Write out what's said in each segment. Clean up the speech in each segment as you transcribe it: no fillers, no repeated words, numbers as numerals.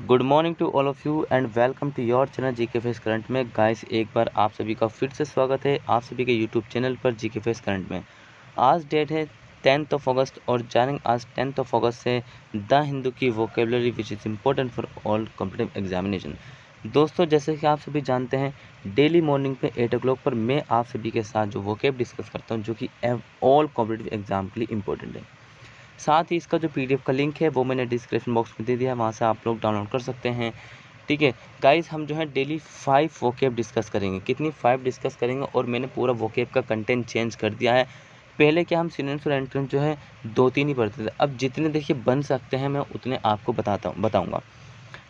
Good morning to all of you and welcome to your channel GK face current में। Guys, एक बार आप सभी का फिर से स्वागत है आप सभी के यूट्यूब चैनल पर जीके फेस करंट में। आज डेट है 10th अगस्त और जानेंगे आज 10th अगस्त से द हिंदू की vocabulary which is important for all competitive examination. दोस्तों, जैसे कि आप सभी जानते हैं, डेली मॉर्निंग पे 8 o'clock पर मैं आप सभी के साथ जो वोकेब डिस्कस करता हूँ, जो कि ऑल कॉम्पिटिटिव एग्जाम के लिए इंपॉर्टेंट है। साथ ही इसका जो पीडीएफ का लिंक है वो मैंने डिस्क्रिप्शन बॉक्स में दे दिया है, वहाँ से आप लोग डाउनलोड कर सकते हैं। ठीक है गाइस, हम जो है डेली 5 वोकेब डिस्कस करेंगे। कितनी 5 डिस्कस करेंगे और मैंने पूरा वोकेब का कंटेंट चेंज कर दिया है। पहले क्या हम सिनोनिम्स और एंटोनिम्स जो है 2-3 ही पढ़ते थे, अब जितने देखिए बन सकते हैं मैं उतने आपको बताऊँगा।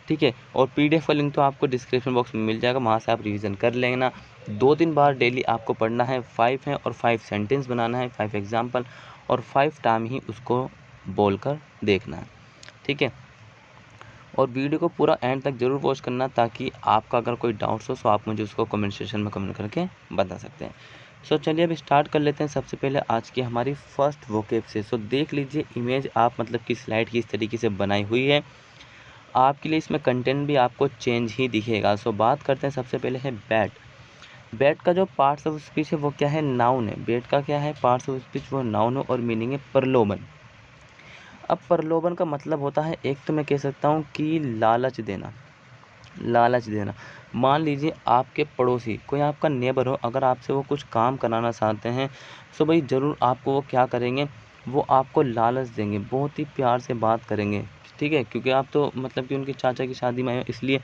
ठीक है, और पीडीएफ का लिंक तो आपको डिस्क्रिप्शन बॉक्स में मिल जाएगा, वहाँ से आप रिवीजन कर लेना। 2-3 बार डेली आपको पढ़ना है। 5 है और 5 सेंटेंस बनाना है, 5 एग्जाम्पल और 5 टाइम ही उसको बोलकर देखना है। ठीक है, और वीडियो को पूरा एंड तक जरूर वॉच करना, ताकि आपका अगर कोई डाउट्स हो तो आप मुझे उसको कमेंट सेक्शन में कमेंट करके बता सकते हैं। सो चलिए अब स्टार्ट कर लेते हैं। सबसे पहले आज की हमारी फर्स्ट वोकेब से। सो देख लीजिए इमेज आप मतलब कि स्लाइड की इस तरीके से बनाई हुई है। आपके लिए इसमें कंटेंट भी आपको चेंज ही दिखेगा। सो बात करते हैं, सबसे पहले है बैट। बैट का जो पार्ट्स ऑफ स्पीच है वो क्या है? नाउन है। बैट का क्या है? पार्ट्स ऑफ स्पीच वो नाउन है और मीनिंग है प्रलोभन। अब प्रलोभन का मतलब होता है, एक तो मैं कह सकता हूँ कि लालच देना। लालच देना, मान लीजिए आपके पड़ोसी कोई आपका नेबर हो, अगर आपसे वो कुछ काम कराना चाहते हैं तो भाई ज़रूर आपको वो क्या करेंगे, वो आपको लालच देंगे, बहुत ही प्यार से बात करेंगे। ठीक है, क्योंकि आप तो मतलब कि उनके चाचा की शादी में आए हो, इसलिए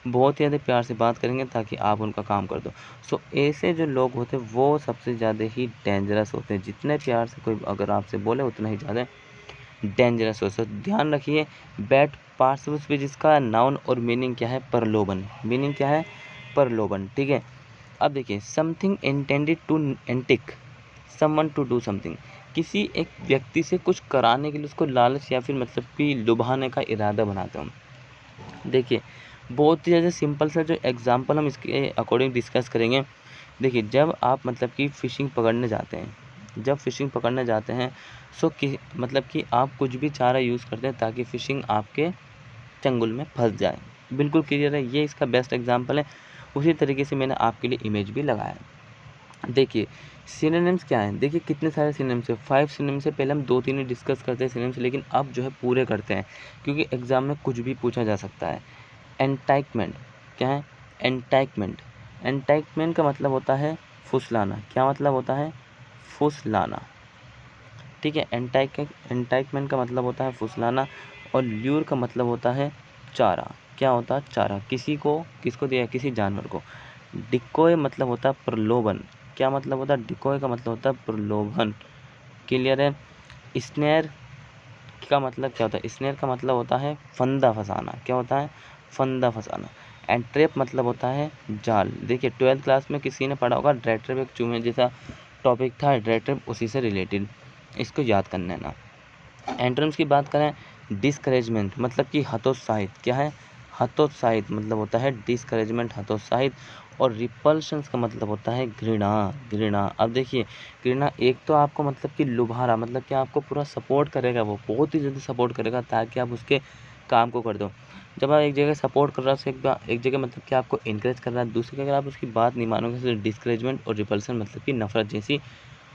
बहुत ही ज़्यादा प्यार से बात करेंगे ताकि आप उनका काम कर दो। सो ऐसे जो लोग होते हैं वो सबसे ज़्यादा ही डेंजरस होते हैं। जितने प्यार से कोई अगर आपसे बोले उतना ही ज़्यादा डेंजरस हो। सो ध्यान रखिए, बैट पार्ट्स ऑफ स्पीच इसका नाउन और मीनिंग क्या है? प्रलोभन। मीनिंग क्या है? प्रलोभन। ठीक है, अब देखिए, something intended to entice someone to do something, किसी एक व्यक्ति से कुछ कराने के लिए उसको लालच या फिर मतलब कि लुभाने का इरादा बनाते हैं। देखिए, बहुत ही ज़्यादा सिंपल सा जो एग्जांपल हम इसके अकॉर्डिंग डिस्कस करेंगे। देखिए, जब आप मतलब कि फ़िशिंग पकड़ने जाते हैं, सो कि मतलब कि आप कुछ भी चारा यूज़ करते हैं ताकि फ़िशिंग आपके चंगुल में फँस जाए। बिल्कुल क्लियर है, ये इसका बेस्ट एग्जांपल है। उसी तरीके से मैंने आपके लिए इमेज भी लगाया है। देखिए, सिनोनिम्स क्या हैं? देखिए कितने सारे सिनोनिम्स हैं, 5 सिनोनिम्स से पहले हम 2-3 ही डिस्कस करते हैं सिनोनिम्स, लेकिन अब जो है पूरे करते हैं, क्योंकि एग्ज़ाम में कुछ भी पूछा जा सकता है। एंटाइकमेंट क्या है? एंटाइकमेंट। एंटाइकमेंट का मतलब होता है फुसलाना। क्या मतलब होता है? फुसलाना। ठीक है, एंटाइकमेंट का मतलब होता है फुसलाना, और ल्यूर का मतलब होता है चारा। क्या होता है? चारा। किसको दिया है? किसी जानवर को। डिकोय मतलब होता है प्रलोभन। क्या मतलब होता है? डिकोय का मतलब होता है प्रलोभन। क्लियर है? स्नेर का मतलब क्या होता है? स्नेर का मतलब होता है फंदा फंसाना। क्या होता है? फंदा फंसाना। एंड ट्रैप मतलब होता है जाल। देखिए 12th क्लास में किसी ने पढ़ा होगा, ड्रैग ट्रैप एक चूहे जैसा टॉपिक था, ड्रैग ट्रैप उसी से रिलेटेड, इसको याद करना है ना। एंटोनिम्स की बात करें, डिस्करेजमेंट मतलब कि हतोत्साहित। क्या है? हतोत्साहित मतलब होता है डिस्करेजमेंट, हतोत्साहित। और रिपल्शंस का मतलब होता है घृणा। घृणा, अब देखिए, घृणा एक तो आपको मतलब कि लुभारा, मतलब कि आपको पूरा सपोर्ट करेगा, वो बहुत ही जल्दी सपोर्ट करेगा ताकि आप उसके काम को कर दो। जब आप एक जगह सपोर्ट कर रहा है, एक जगह मतलब कि आपको इनकरेज कर रहा है, दूसरी जगह आप उसकी बात नहीं मानोगे तो डिस्करेजमेंट और रिपल्सन मतलब कि नफरत जैसी,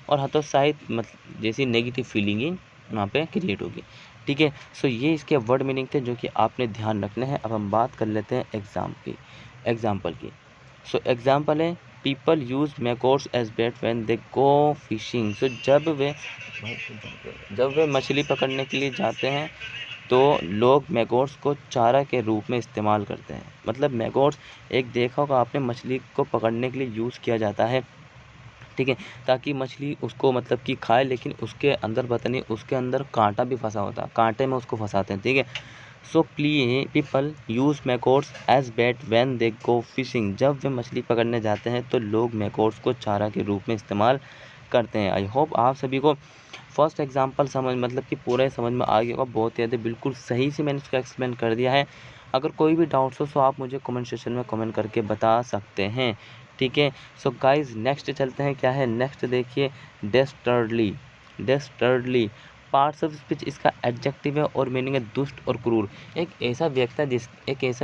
और हतोत्साहित मतलब जैसी नेगेटिव फीलिंग ही वहाँ पे क्रिएट होगी। ठीक है, सो ये इसके वर्ड मीनिंग थे जो कि आपने ध्यान रखने हैं। अब हम बात कर लेते हैं एग्जाम्पल की। सो एग्जाम्पल है, people use maggots as bait when they go fishing. So जब वे मछली पकड़ने के लिए जाते हैं तो लोग मैगोट्स को चारा के रूप में इस्तेमाल करते हैं। मतलब मैगोट्स, एक देखा होगा आपने, मछली को पकड़ने के लिए यूज़ किया जाता है। ठीक है, ताकि मछली उसको मतलब कि खाए, लेकिन उसके अंदर पता नहीं, उसके अंदर कांटा भी फंसा होता है, कांटे में उसको फंसाते हैं। ठीक है, so people use maggots as bait when they go fishing. जब वे मछली पकड़ने जाते हैं तो लोग मैकोट्स को चारा के रूप में इस्तेमाल करते हैं। आई होप आप सभी को फर्स्ट एग्जांपल समझ मतलब कि पूरा समझ में आ गया होगा। बहुत ही ज़्यादा बिल्कुल सही से मैंने इसको एक्सप्लेन कर दिया है। अगर कोई भी डाउट्स हो तो आप मुझे कमेंट सेक्शन में कमेंट करके बता सकते हैं। ठीक है, सो गाइज नेक्स्ट चलते हैं। क्या है नेक्स्ट? देखिए, डेस्टर्डली। डेस्टर्डली पार्ट्स ऑफ स्पीच इसका एडजेक्टिव है और मीनिंग है दुष्ट और क्रूर। एक ऐसा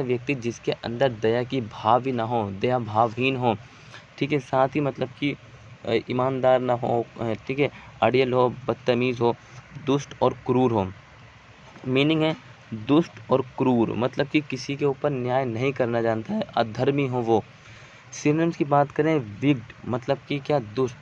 व्यक्ति जिसके अंदर दया की भाव ही ना हो, दया भावहीन हो, ठीक है, साथ ही मतलब कि ईमानदार ना हो, ठीक है, अड़ियल हो, बदतमीज़ हो, दुष्ट और क्रूर हो। मीनिंग है दुष्ट और क्रूर मतलब कि किसी के ऊपर न्याय नहीं करना जानता है, अधर्मी हो वो। सिनोनिम्स की बात करें, विक्ड मतलब कि क्या, दुष्ट,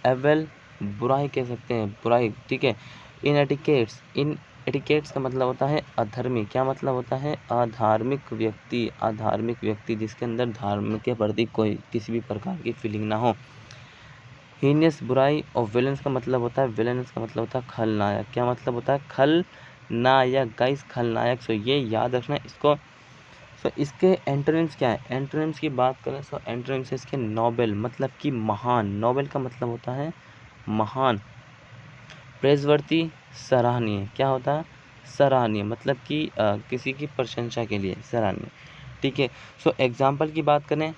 एवल बुराई कह सकते हैं, बुराई, ठीक है। इन एटिकेट्स का मतलब होता है अधर्मी। क्या मतलब होता है? अधार्मिक व्यक्ति जिसके अंदर धर्म के प्रति कोई किसी भी प्रकार की फीलिंग ना हो। हीनियस बुराई। और विलेंस का मतलब होता है खलनायक। क्या मतलब होता है? खलनायक। गाइस खलनायक। सो ये याद रखना इसको। सो इसके एंटोनिम्स क्या है? एंटोनिम्स की बात करें सो एंटोनिम्स इसके नोबेल मतलब कि महान। नोबेल का मतलब होता है महान। प्रेज़वर्दी सराहनीय। क्या होता है? सराहनीय मतलब कि किसी की प्रशंसा के लिए सराहनीय, ठीक है। सो एग्जाम्पल की बात करें,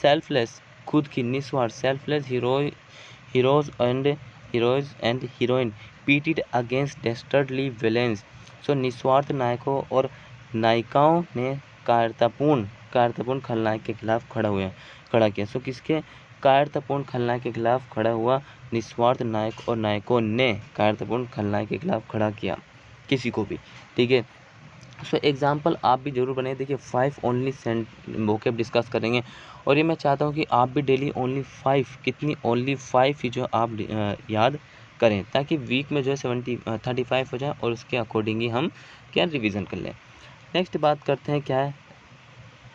सेल्फलेस खुद की, निस्वार्थ, selfless heroes and heroine pitted against dastardly villains. So निस्वार्थ नायकों और नायिकाओं ने कायरतापूर्ण खलनायक के खिलाफ खड़ा किया। सो किसके? कायरतापूर्ण खलनायक के खिलाफ खड़ा हुआ। निस्वार्थ नायक और नायकों ने कायरतापूर्ण खलनायक के खिलाफ खड़ा किया किसी को भी, ठीक है। सो एग्जाम्पल आप भी जरूर बनाइए। देखिए 5 ओनली वोकैब डिस्कस करेंगे और ये मैं चाहता हूँ कि आप भी डेली ओनली 5 ही जो आप याद करें ताकि वीक में जो है 35 हो जाए और उसके अकॉर्डिंग ही हम क्या रिवीजन कर लें। नेक्स्ट बात करते हैं क्या है?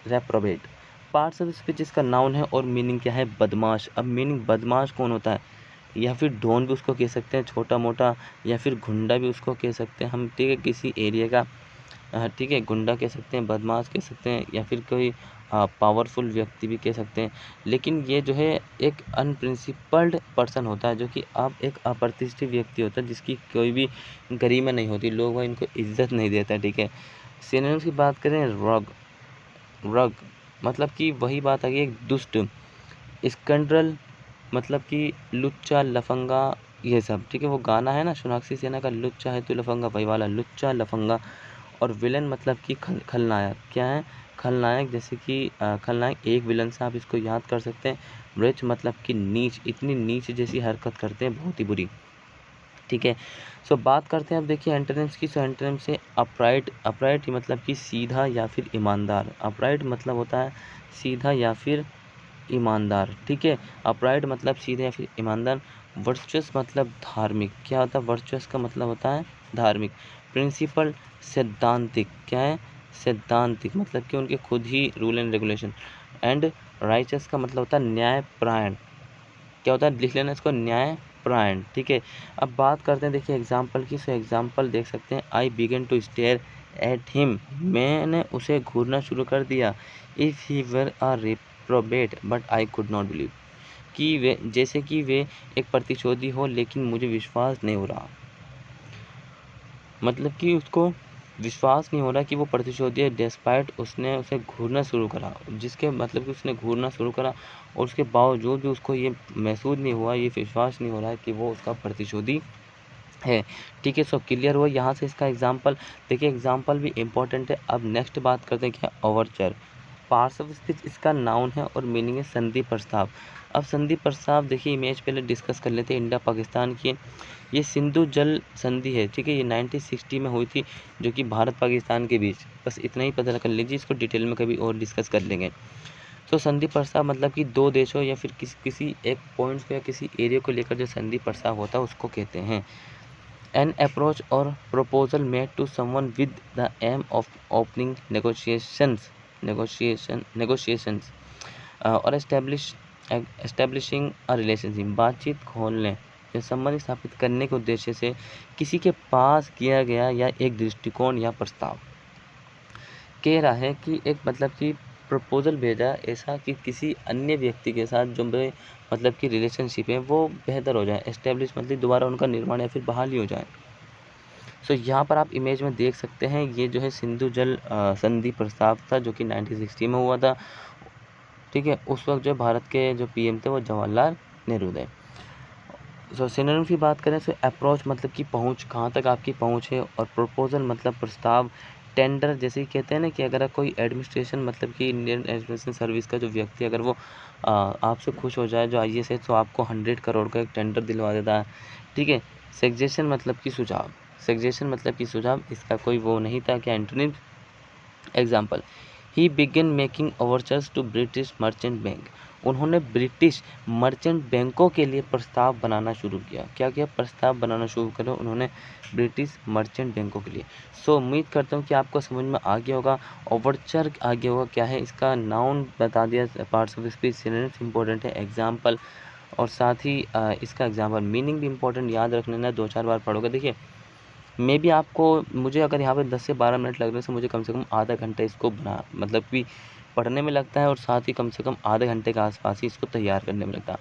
रेप्रोबेट। पार्ट्स ऑफ स्पीच इसका नाउन है और मीनिंग क्या है? बदमाश। अब मीनिंग बदमाश कौन होता है? या फिर डॉन भी उसको कह सकते हैं, छोटा मोटा, या फिर गुंडा भी उसको कह सकते हैं हम, ठीक है, किसी एरिया का, ठीक है, गुंडा कह सकते हैं, बदमाश कह सकते हैं, या फिर कोई पावरफुल व्यक्ति भी कह सकते हैं। लेकिन ये जो है एक अनप्रिंसिपल्ड पर्सन होता है, जो कि आप एक अप्रतिष्ठित व्यक्ति होता है जिसकी कोई भी गरिमा नहीं होती, लोग वह इनको इज्जत नहीं देता, ठीक है। सिनोनिम्स की बात करें, रग मतलब कि वही बात आ गई, एक दुष्ट। स्कैंड्रल मतलब कि लुच्चा, लफंगा, ये सब, ठीक है। वो गाना है ना सोनाक्षी सिन्हा का, लुच्चा है तू लफंगा, वही वाला लुच्चा लफंगा। और विलन मतलब कि खलनायक। क्या है? खलनायक। जैसे कि खलनायक एक विलन से आप इसको याद कर सकते हैं। रिच मतलब कि नीच, इतनी नीच जैसी हरकत करते हैं, बहुत ही बुरी, ठीक है। सो बात करते हैं अब देखिए एंटोनिम्स की। सो एंटोनिम्स से अपराइट मतलब कि सीधा या फिर ईमानदार। अपराइट मतलब होता है सीधा या फिर ईमानदार, ठीक है। अपराइट मतलब सीधे या फिर ईमानदार। वर्चुअस मतलब धार्मिक। क्या होता है? वर्चुअस का मतलब होता है धार्मिक। प्रिंसिपल सैद्धांतिक। क्या है? सैद्धांतिक मतलब कि उनके खुद ही rule and regulation. And righteous का मतलब होता है न्यायपरायण। क्या होता है? लिख लेना इसको, न्यायपरायण, ठीक है। अब बात करते हैं देखिए एग्जाम्पल की। सो एग्जाम्पल देख सकते हैं, I began to stare at him. मैंने उसे घूरना शुरू कर दिया। If he were a reprobate but I could not believe. कि वे, जैसे कि वे एक प्रतिशोधी हो लेकिन मुझे विश्वास नहीं हो रहा। मतलब कि उसको विश्वास नहीं हो रहा कि वो प्रतिशोधी है, डेस्पाइट उसने उसे घूरना शुरू करा, जिसके मतलब कि उसने घूरना शुरू करा और उसके बावजूद भी उसको ये महसूस नहीं हुआ, ये विश्वास नहीं हो रहा है कि वो उसका प्रतिशोधी है, ठीक है। सो क्लियर हुआ यहाँ से इसका एग्जाम्पल। देखिए एग्जाम्पल भी इम्पोर्टेंट है। अब नेक्स्ट बात करते हैं क्या? ओवरचर। पार्ट्स ऑफ स्पीच इसका नाउन है और मीनिंग है संधि प्रस्ताव। अब संधि प्रस्ताव देखिए इमेज पहले डिस्कस कर लेते हैं इंडिया पाकिस्तान की। ये सिंधु जल संधि है, ठीक है। ये 1960 में हुई थी, जो कि भारत पाकिस्तान के बीच। बस इतना ही पता कर लीजिए, इसको डिटेल में कभी और डिस्कस कर लेंगे। तो संधि प्रस्ताव मतलब कि दो देशों या फिर किसी एक पॉइंट्स को या किसी एरिया को लेकर जो संधि प्रस्ताव होता है उसको कहते हैं। An approach or proposal made to someone with the aim of opening negotiations और establishing a relationship, बातचीत खोलने या संबंध स्थापित करने के उद्देश्य से किसी के पास किया गया या एक दृष्टिकोण या प्रस्ताव। कह रहा है कि एक मतलब कि प्रपोजल भेजा ऐसा कि किसी अन्य व्यक्ति के साथ जो मतलब कि रिलेशनशिप है वो बेहतर हो जाए, एस्टेब्लिश मतलब दोबारा उनका निर्माण या फिर बहाली हो जाए। सो यहाँ पर आप इमेज में देख सकते हैं, ये जो है सिंधु जल संधि प्रस्ताव था जो कि 1960 में हुआ था, ठीक है। उस वक्त जो भारत के जो पीएम थे वो जवाहरलाल नेहरू थे। सो सिनोनिम की बात करें तो अप्रोच मतलब कि पहुंच, कहाँ तक आपकी पहुंच है, और प्रपोजल मतलब प्रस्ताव, टेंडर जैसे कि कहते हैं ना कि अगर कोई एडमिनिस्ट्रेशन मतलब कि इंडियन एडमिनिस्ट्रेशन सर्विस का जो व्यक्ति अगर वो आपसे खुश हो जाए जो आईएएस है, तो आपको 100 करोड़ का एक टेंडर दिलवा देता है। ठीक है। सजेशन मतलब कि सुझाव, सजेशन मतलब कि सुझाव, इसका कोई वो नहीं था क्या antonym. Example, he began making overtures to British merchant bank. उन्होंने ब्रिटिश मर्चेंट बैंकों के लिए प्रस्ताव बनाना शुरू किया। क्या किया? प्रस्ताव बनाना शुरू करा उन्होंने ब्रिटिश मर्चेंट बैंकों के लिए। सो उम्मीद करता हूँ कि आपको समझ में आ गया होगा। ओवरचर आ गया होगा क्या है, इसका नाउन बता दिया, parts of speech, synonyms important है, एग्जाम्पल, और साथ ही इसका एग्जाम्पल मीनिंग भी इंपॉर्टेंट, याद रख लेना, 2-4 बार पढ़ोगे। देखिए मे बी आपको, मुझे अगर यहाँ पे 10 से 12 मिनट लग रहे हैं, तो मुझे कम से कम आधा घंटा इसको मतलब कि पढ़ने में लगता है, और साथ ही कम से कम आधे घंटे के आसपास ही इसको तैयार करने में लगता है।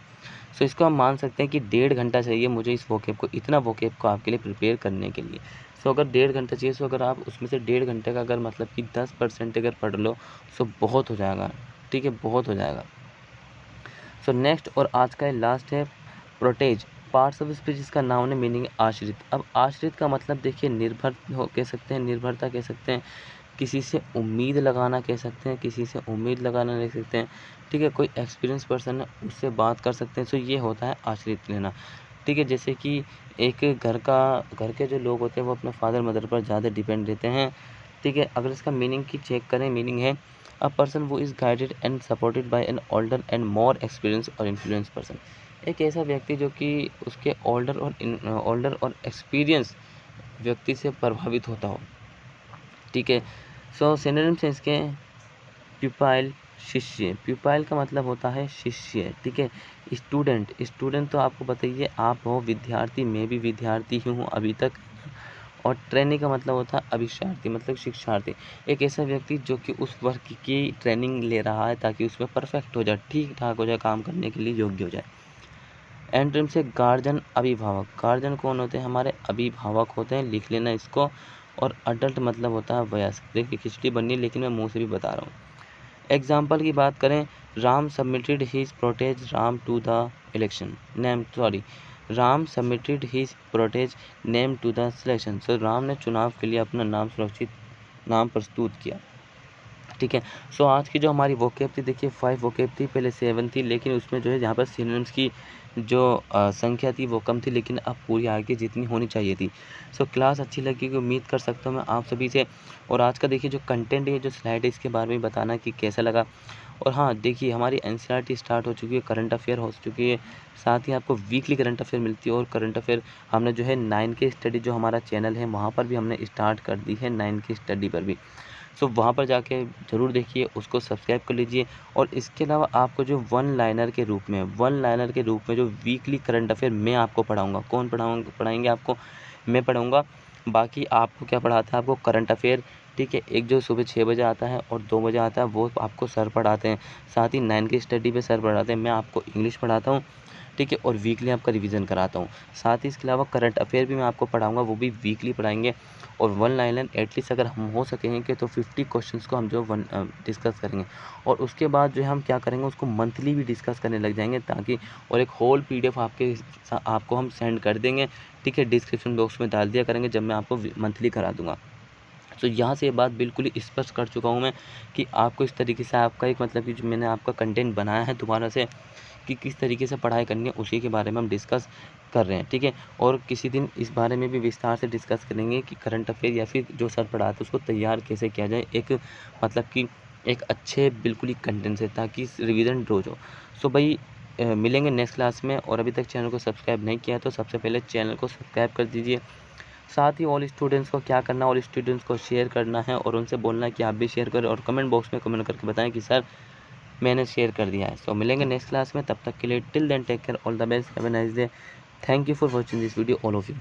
सो इसको हम मान सकते हैं कि 1.5 घंटा चाहिए मुझे इस वोकेब को, इतना वोकेब को आपके लिए प्रिपेयर करने के लिए। सो अगर 1.5 घंटा चाहिए, सो अगर आप उसमें से 1.5 घंटे का अगर मतलब कि 10% अगर पढ़ लो, सो बहुत हो जाएगा। ठीक है, बहुत हो जाएगा। सो नेक्स्ट और आज का लास्ट है प्रोटेज। पार्ट्स ऑफ स्पीच, इसका नाउन है, मीनिंग आश्रित। अब आश्रित का मतलब देखिए निर्भर हो कह सकते हैं, निर्भरता कह सकते हैं, किसी से उम्मीद लगाना कह सकते हैं, किसी से उम्मीद लगाना ले सकते हैं। ठीक है, कोई एक्सपीरियंस पर्सन है उससे बात कर सकते हैं। सो ये होता है आश्रित लेना। ठीक है, जैसे कि एक घर के जो लोग होते हैं वो अपने फादर मदर पर ज़्यादा डिपेंड रहते हैं। ठीक है, अगर इसका मीनिंग की चेक करें, मीनिंग है अ पर्सन वो is guided and supported by an older and more experience और इन्फ्लुएंस पर्सन। एक ऐसा व्यक्ति जो कि उसके ओल्डर और एक्सपीरियंस व्यक्ति से प्रभावित होता हो। ठीक है। सो सिनोनिम्स हैं इसके, प्यूपाइल, शिष्य। प्यूपाइल का मतलब होता है शिष्य। ठीक है। स्टूडेंट, स्टूडेंट तो आपको बताइए आप हो विद्यार्थी, मैं भी विद्यार्थी ही हूँ अभी तक। और ट्रेनिंग का मतलब होता है अभिष्यार्थी, मतलब शिक्षार्थी। एक ऐसा व्यक्ति जो कि उस वर्क की ट्रेनिंग ले रहा है ताकि उसमें परफेक्ट हो जाए, ठीक ठाक हो जाए, काम करने के लिए योग्य हो जाए। एंटोनिम से गार्जियन, अभिभावक। गार्जियन कौन होते हैं? हमारे अभिभावक होते हैं, लिख लेना इसको। और अडल्ट मतलब होता है वयस्क। देखिए खिचड़ी बननी, लेकिन मैं मुंह से भी बता रहा हूँ। एग्जाम्पल की बात करें, Ram submitted his protege Ram to the election name Ram submitted his protege name to the selection. So Ram ने चुनाव के लिए अपना नाम प्रस्तुत किया। ठीक है। सो आज की जो हमारी वोकेब थी, देखिए 5 वोकेब थी, पहले 7 थी, लेकिन उसमें जो है यहाँ पर सिनोनिम्स की जो संख्या थी वो कम थी, लेकिन अब पूरी आगे जितनी होनी चाहिए थी। सो क्लास अच्छी लगी कि उम्मीद कर सकता हूँ मैं आप सभी से। और आज का देखिए जो कंटेंट है, जो स्लाइड है, इसके बारे में बताना कि कैसा लगा। और हाँ देखिए हमारी एनसीईआरटी स्टार्ट हो चुकी है, करंट अफेयर हो चुकी है, साथ ही आपको वीकली करंट अफेयर मिलती है। और करंट अफेयर हमने जो है 9 के स्टडी, जो हमारा चैनल है वहाँ पर भी हमने स्टार्ट कर दी है, 9 की स्टडी पर भी। सो वहाँ पर जाके ज़रूर देखिए, उसको सब्सक्राइब कर लीजिए। और इसके अलावा आपको जो वन लाइनर के रूप में जो वीकली करंट अफेयर मैं आपको पढ़ाऊँगा, कौन पढ़ाएंगे आपको? मैं पढ़ाऊँगा। बाकी आपको क्या पढ़ाता है? आपको करंट अफेयर। ठीक है, एक जो सुबह 6 बजे आता है और 2 बजे आता है, वो आपको सर पढ़ाते हैं। साथ ही 9 की स्टडी पे सर पढ़ाते हैं, मैं आपको इंग्लिश पढ़ाता हूँ। ठीक है, और वीकली आपका रिवीजन कराता हूँ। साथ ही इसके अलावा करंट अफेयर भी मैं आपको पढ़ाऊँगा, वो भी वीकली पढ़ाएंगे। और वन लाइनर एटलीस्ट अगर हम हो सकेंगे तो 50 क्वेश्चंस को हम जो डिस्कस करेंगे। और उसके बाद जो है हम क्या करेंगे, उसको मंथली भी डिस्कस करने लग जाएंगे, ताकि और एक होल पीडीएफ आपको हम सेंड कर देंगे। ठीक है, डिस्क्रिप्शन बॉक्स में डाल दिया करेंगे जब मैं आपको मंथली करा दूंगा। तो यहाँ से ये बात बिल्कुल ही स्पष्ट कर चुका हूँ मैं कि आपको इस तरीके से आपका एक मतलब कि जो मैंने आपका कंटेंट बनाया है दोबारा से, कि किस तरीके से पढ़ाई करनी है, उसी के बारे में हम डिस्कस कर रहे हैं। ठीक है, और किसी दिन इस बारे में भी विस्तार से डिस्कस करेंगे कि करंट अफेयर या फिर जो सर पढ़ाते हैं उसको तैयार कैसे किया जाए, एक मतलब कि एक अच्छे बिल्कुल ही कंटेंट से, ताकि रिवीजन रोज हो। सो भाई मिलेंगे नेक्स्ट क्लास में। और अभी तक चैनल को सब्सक्राइब नहीं किया तो सबसे पहले चैनल को सब्सक्राइब कर दीजिए। साथ ही ऑल स्टूडेंट्स को क्या करना है, ऑल स्टूडेंट्स को शेयर करना है और उनसे बोलना है कि आप भी शेयर करें, और कमेंट बॉक्स में कमेंट करके बताएं कि सर मैंने शेयर कर दिया है। सो मिलेंगे नेक्स्ट क्लास में, तब तक के लिए till then take care, all the best, have a nice day. Thank you for watching this video all of you.